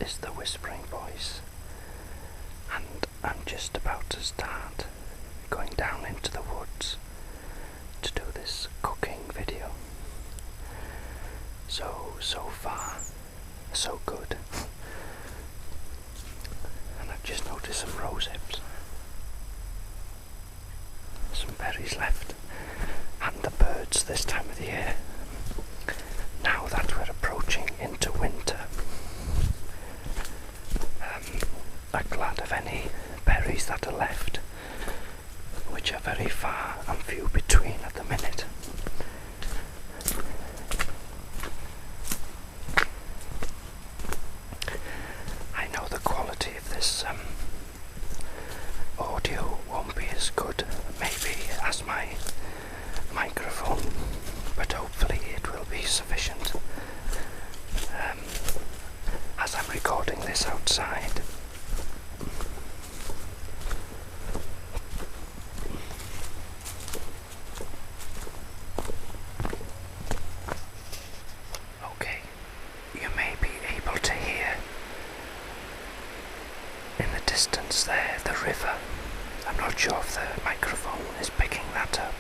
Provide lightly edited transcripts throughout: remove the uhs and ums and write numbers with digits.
is the whispering voice, and I'm just about to start going down into the woods to do this cooking video. So far, so good. And I've just noticed some rose hips, some berries left, and the birds this time of the year. Now that we're approaching into winter, I'm glad of any berries that are left, which are very far and few between at the minute. I know the quality of this audio won't be as good maybe as my microphone, but hopefully it will be sufficient, as I'm recording this outside. Okay, you may be able to hear in the distance there the river. I'm not sure if the microphone is picking that up.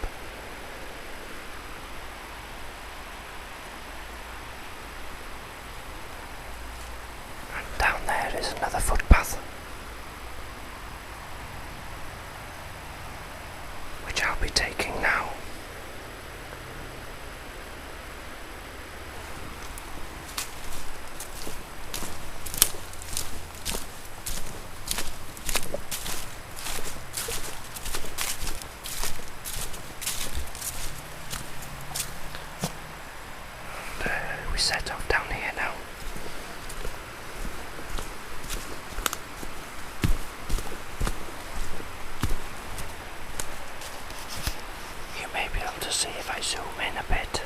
And down there is another footpath, which I'll be taking now. We set off down here now. You may be able to see if I zoom in a bit.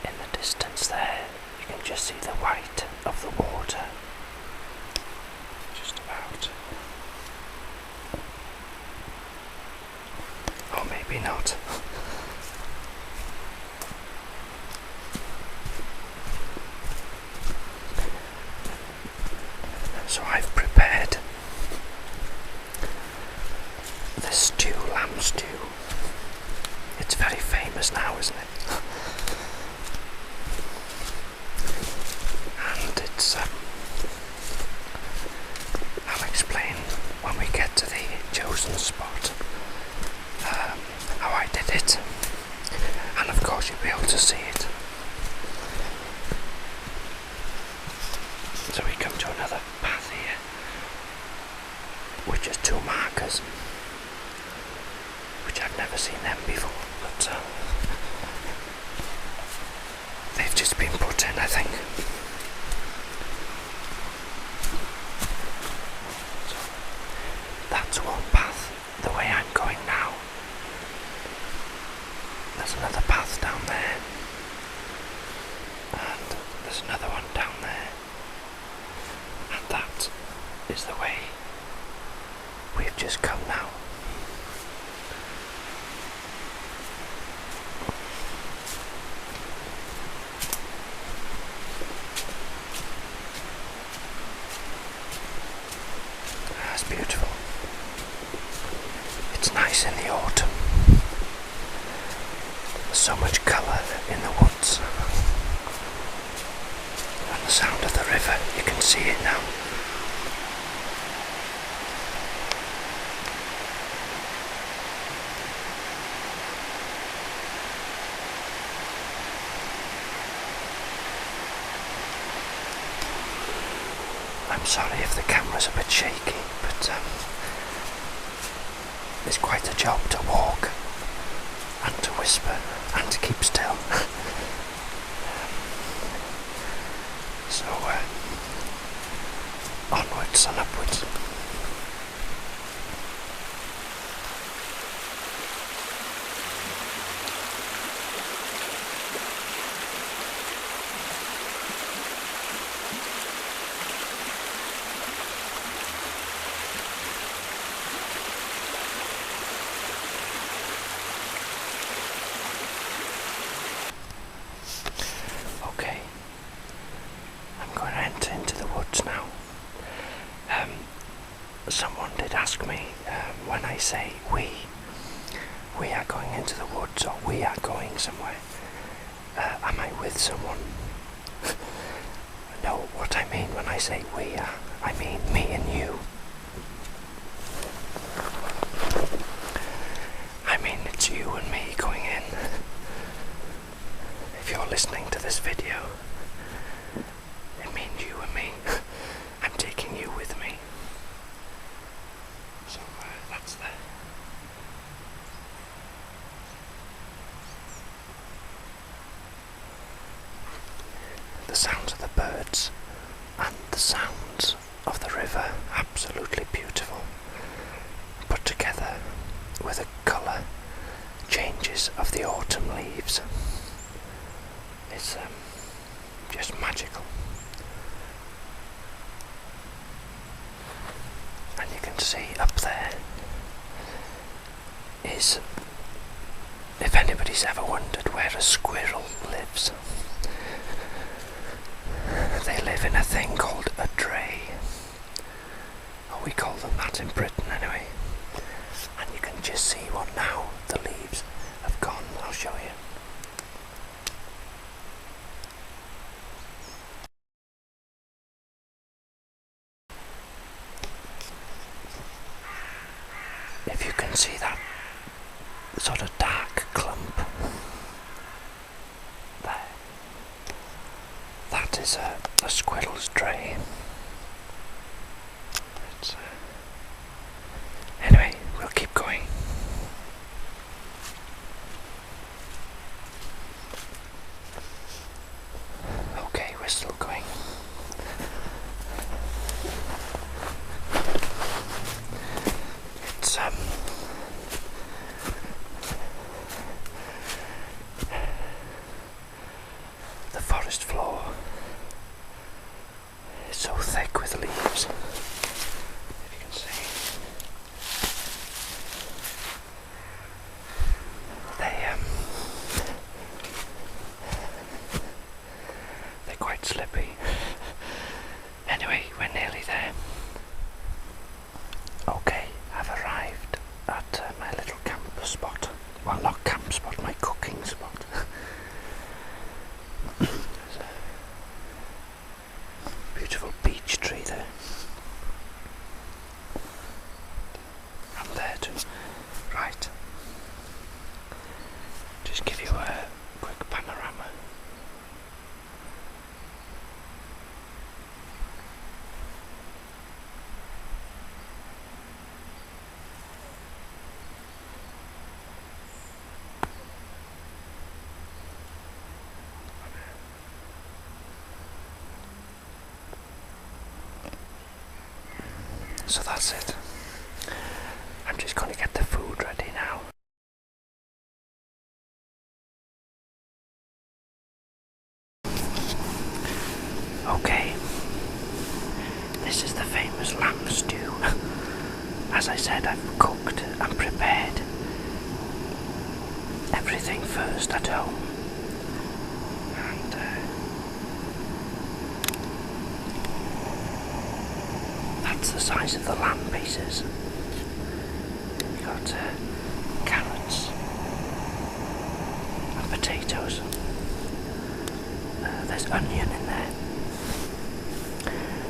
In the distance there, you can just see the white of the water. Just about. Or maybe not. So I've prepared this stew, lamb stew. It's very famous now, isn't it? And it's I'll explain when we get to the chosen spot how I did it, and of course you'll be able to see it. So we come to another path here, which is two markers, which I've never seen them before, but they've just been put in, I think. So that's one path, the way I'm going now. There's another path down there, and there's another one down there, and that is the way we've just come now. That's beautiful. It's nice in the autumn. There's so much colour in the woods, and the sound of the river, you can see it now. I'm sorry if the camera's a bit shaky, but it's quite a job to walk and to whisper and to keep still. So onwards and upwards. say we are going into the woods or we are going somewhere, am I with someone? No, what I mean when I say we are, I mean me and you. I mean it's you and me going in. If you're listening to this video, it means you and me. I'm taking you with me. So that's there. The sounds of the birds and the sounds of the river, absolutely beautiful, put together with the colour changes of the autumn leaves. It's just magical. And you can see up there is, if anybody's ever wondered where a squirrel lives, they live in a thing called a dray. Or we call them that in Britain anyway. And you can just see one now. The leaves have gone. I'll show you. If you can see that sort of dark clump there, that is a squirrel's dray. Anyway, we'll keep going. Okay, we're still going. It's the forest floor is so thick with leaves. If you can see, they're quite slippy. Anyway, we're nearly there. Okay, I've arrived at my little camp spot. Well, not camp spot, my cooking spot. There's a beautiful beech tree there. And there too. Right. Just give you a quick panorama. So that's it. I'm just going to get the food ready now. Okay, this is the famous lamb stew. As I said, I've cooked and prepared everything first at home. And that's the size of the lamb pieces. You've got carrots and potatoes. There's onion in there.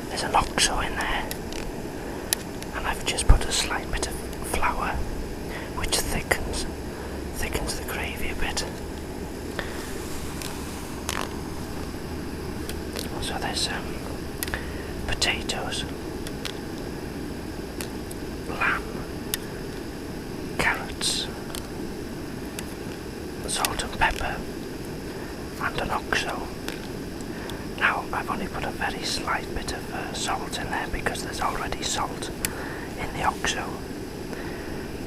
There's an oxo in there. And I've just put a slight bit of flour, which thickens the gravy a bit. So there's potatoes, lamb, carrots, salt and pepper, and an oxo. Now I've only put a very slight bit of salt in there because there's already salt in the oxo.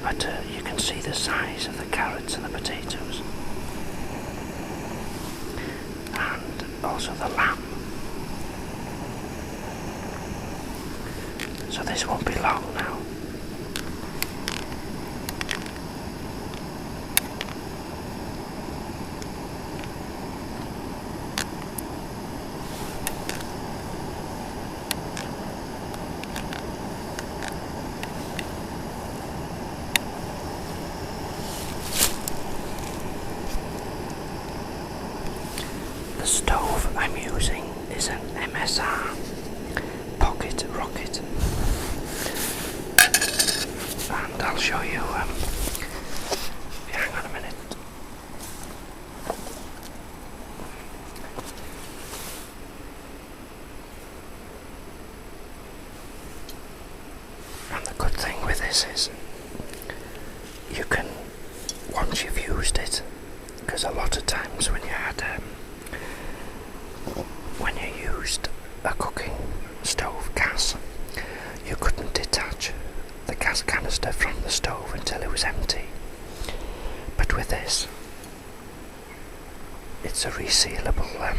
But you can see the size of the carrots and the potatoes. And also the lamb. So this won't be long now. stove I'm using is an MSR pocket rocket, and I'll show you if you hang on a minute. And the good thing with this is you can, once you've used it, because a lot of times when you used a cooking stove gas, you couldn't detach the gas canister from the stove until it was empty. But with this, it's a resealable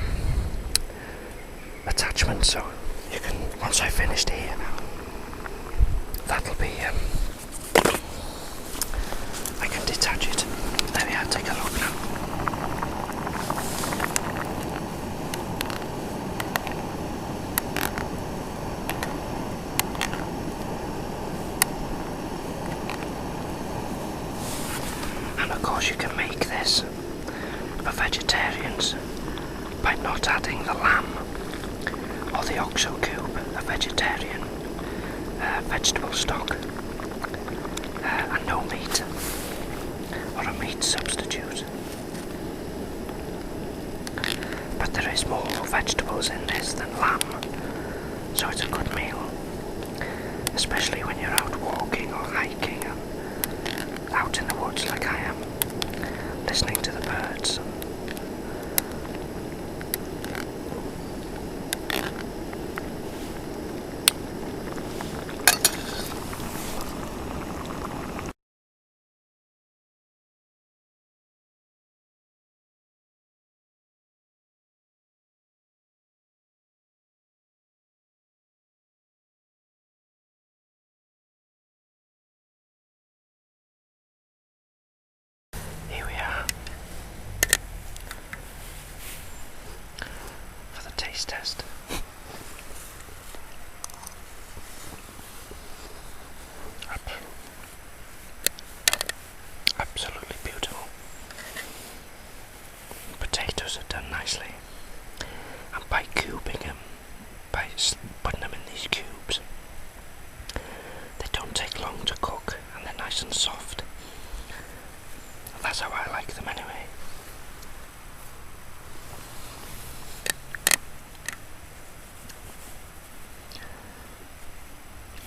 attachment, so you can, once I've finished here now, that'll be, I can detach it. There we are, take a look now. And of course you can make this for vegetarians by not adding the lamb or the oxo cube, a vegetarian vegetable stock, and no meat, or a meat substitute. But there is more vegetables in this than lamb, so it's a good meal, especially when you're out walking or hiking and out in the woods like I am, listening to the birds. Here we are for the taste test. Absolutely beautiful. Potatoes are done nicely, and by cubing them, by putting them in these cubes, they don't take long to cook and they're nice and soft. That's how I like them anyway.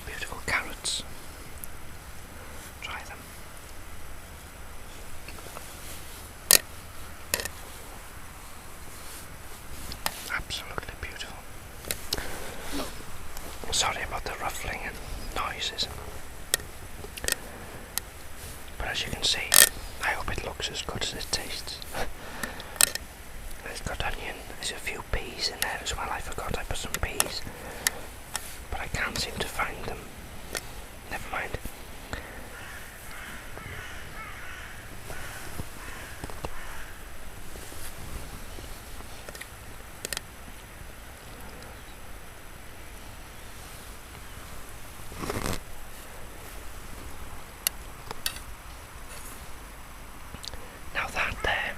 Beautiful carrots. Try them. Absolutely beautiful. Sorry about the ruffling and noises. But as you can see, I hope it looks as good as it tastes. It's got onion, there's a few peas in there as well. I forgot I put some peas, but I can't seem to find them. Never mind. Now that there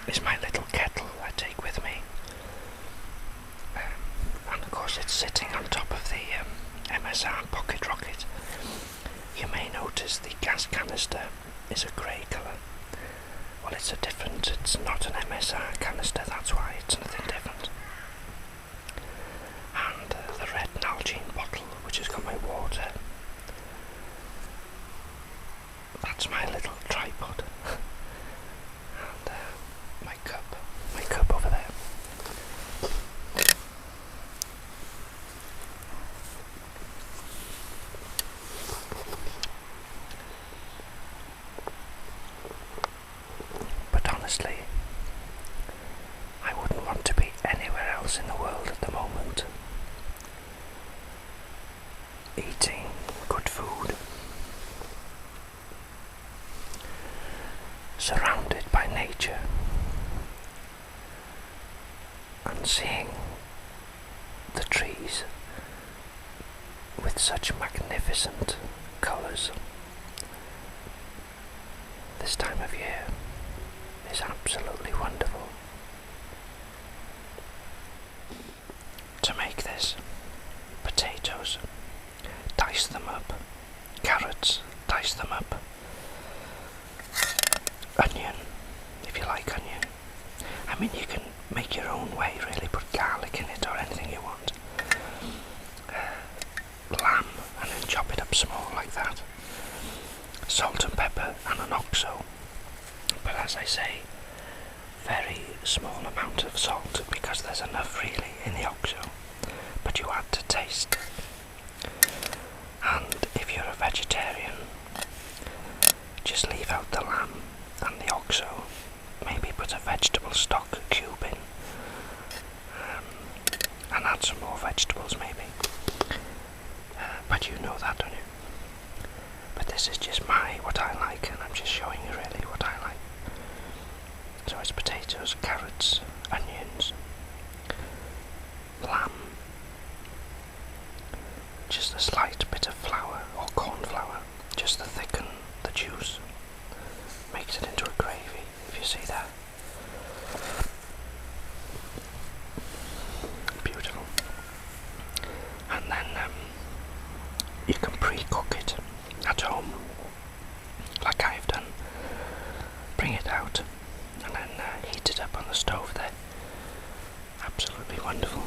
is my little kettle I take with me, and of course it's sitting on top of the MSR pocket rocket. You may notice the gas canister is a grey colour. Well, it's not an MSR canister, that's why it's nothing different. And the red Nalgene bottle, which has got my water, that's my little tripod. And my cup over there. But honestly, I wouldn't want to be anywhere else in the world at the moment. Eating good food, surrounded by nature, and seeing the trees with such magnificent colours this time of year is absolutely wonderful. I mean, you can make your own way, really, put garlic in it or anything you want. Lamb, and then chop it up small like that. Salt and pepper and an oxo. But as I say, very small amount of salt because there's enough really in the oxo. But you add to taste. And if you're a vegetarian, just leave out the lamb and the oxo. Maybe put a vegetable stock cube in, and add some more vegetables maybe. But you know that, don't you? But this is just what I like, and I'm just showing you really what I like. So it's potatoes, carrots, onions, lamb, just a slight bit of flour or corn flour, just to thicken the juice. Makes it into a gravy, if you see that. Beautiful. And then you can pre-cook it at home, like I've done. Bring it out and then heat it up on the stove there. Absolutely wonderful.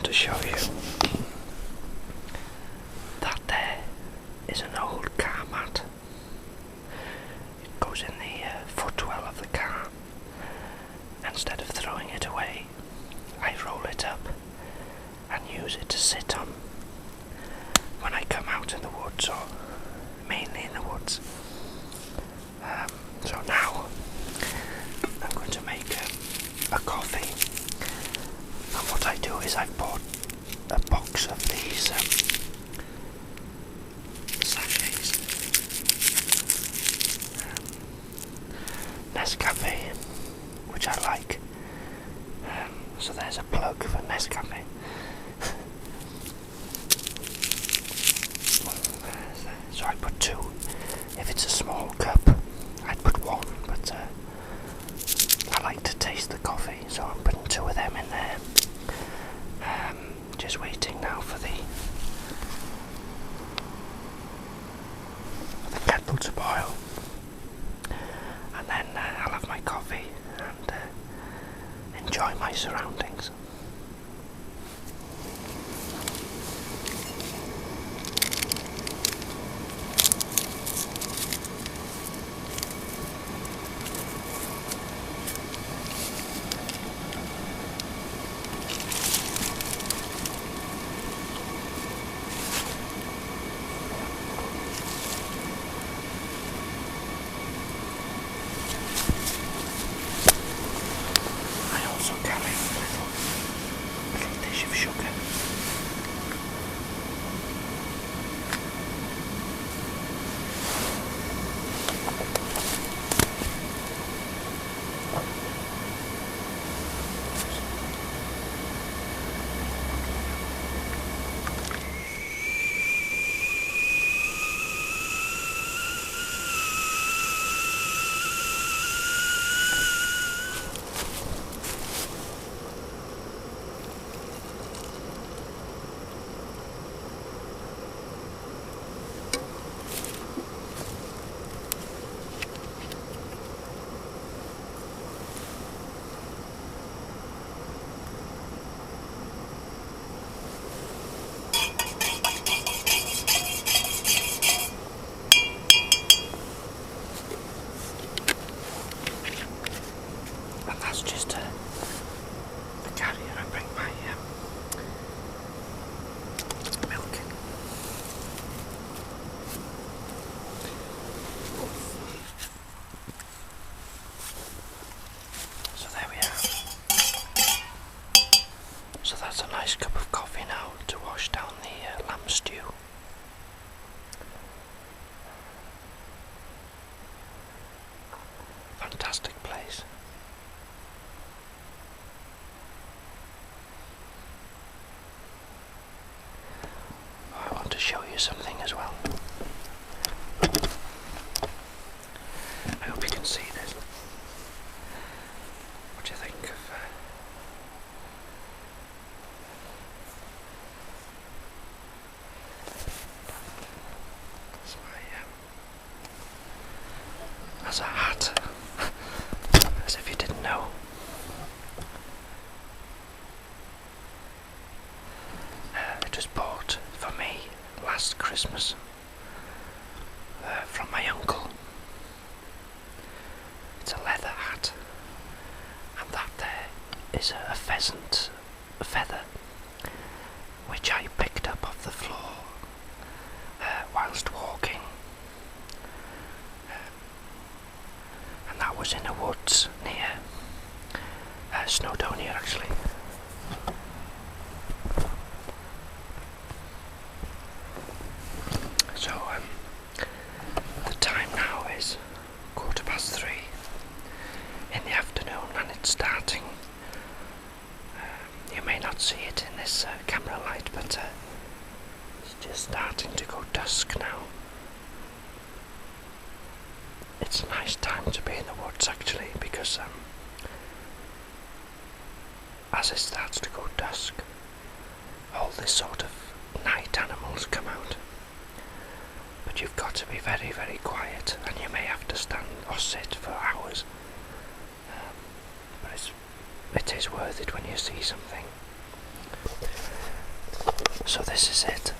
To show you that there is an old car mat. It goes in the footwell of the car. Instead of throwing it away, I roll it up and use it to sit on when I come out in the woods, or mainly in the woods. So now I'm going to make a coffee. And what I do is I've bought a box of these sachets, Nescafe, which I like. So there's a plug for Nescafe. So I put 2. If it's a small cup, I'd put 1, but I like to taste the coffee, so I'm putting 2 of them in there. Just waiting now for the kettle to boil, and then I'll have my coffee and enjoy my surroundings. I also carry a little a nice cup of coffee now to wash down the lamb stew. Fantastic place. I want to show you something as well. I hope you can see this. What do you think of that's that's a hat, as if you didn't know. It was bought for me last Christmas from my uncle. It's a leather hat, and that there is a pheasant feather which I picked up off the floor whilst walking, and that was in the woods near Snowdonia actually. So the time now is 3:15 in the afternoon, and it's starting. You may not see it in this camera light, but it's just starting to go dusk now. It's a nice time to be in the woods actually, because as it starts to go dusk, all this sort of night animals come out. But you've got to be very, very quiet, and you may have to stand or sit for hours. But it is worth it when you see something. So this is it.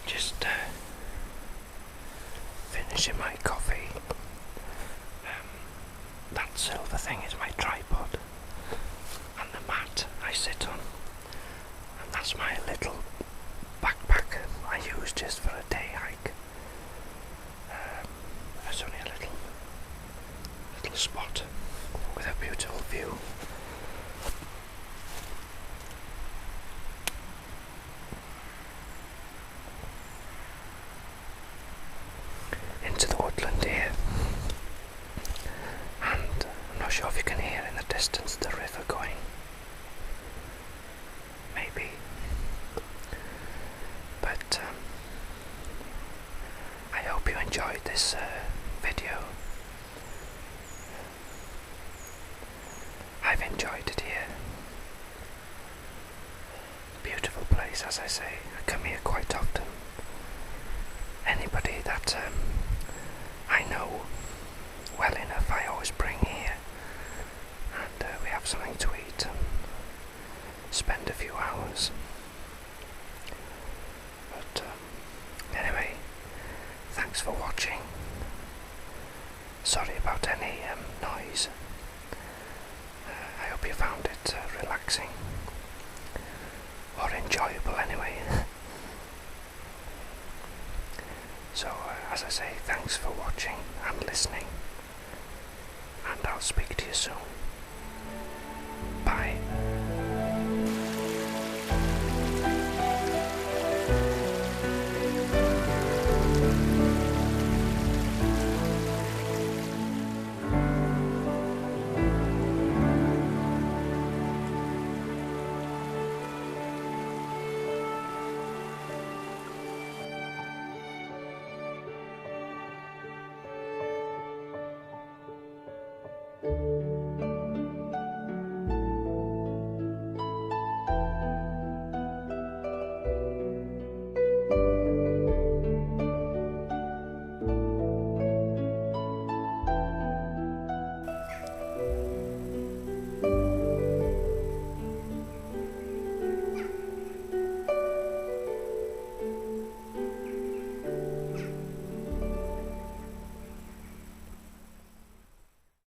Just finishing my coffee. That silver thing is my tripod, and the mat I sit on, and that's my little backpack I use just for a day hike. It's only a little spot with a beautiful view. Into the woodland here, and I'm not sure if you can hear in the distance the river going. Maybe. But I hope you enjoyed this video. I've enjoyed it here. Beautiful place, as I say. I come here quite often. Anybody that I know well enough, I always bring here, and we have something to eat and spend a few hours. But anyway, thanks for watching. Sorry about any noise. I hope you found it relaxing, or enjoyable anyway. So as I say, thanks for watching and listening, and I'll speak to you soon.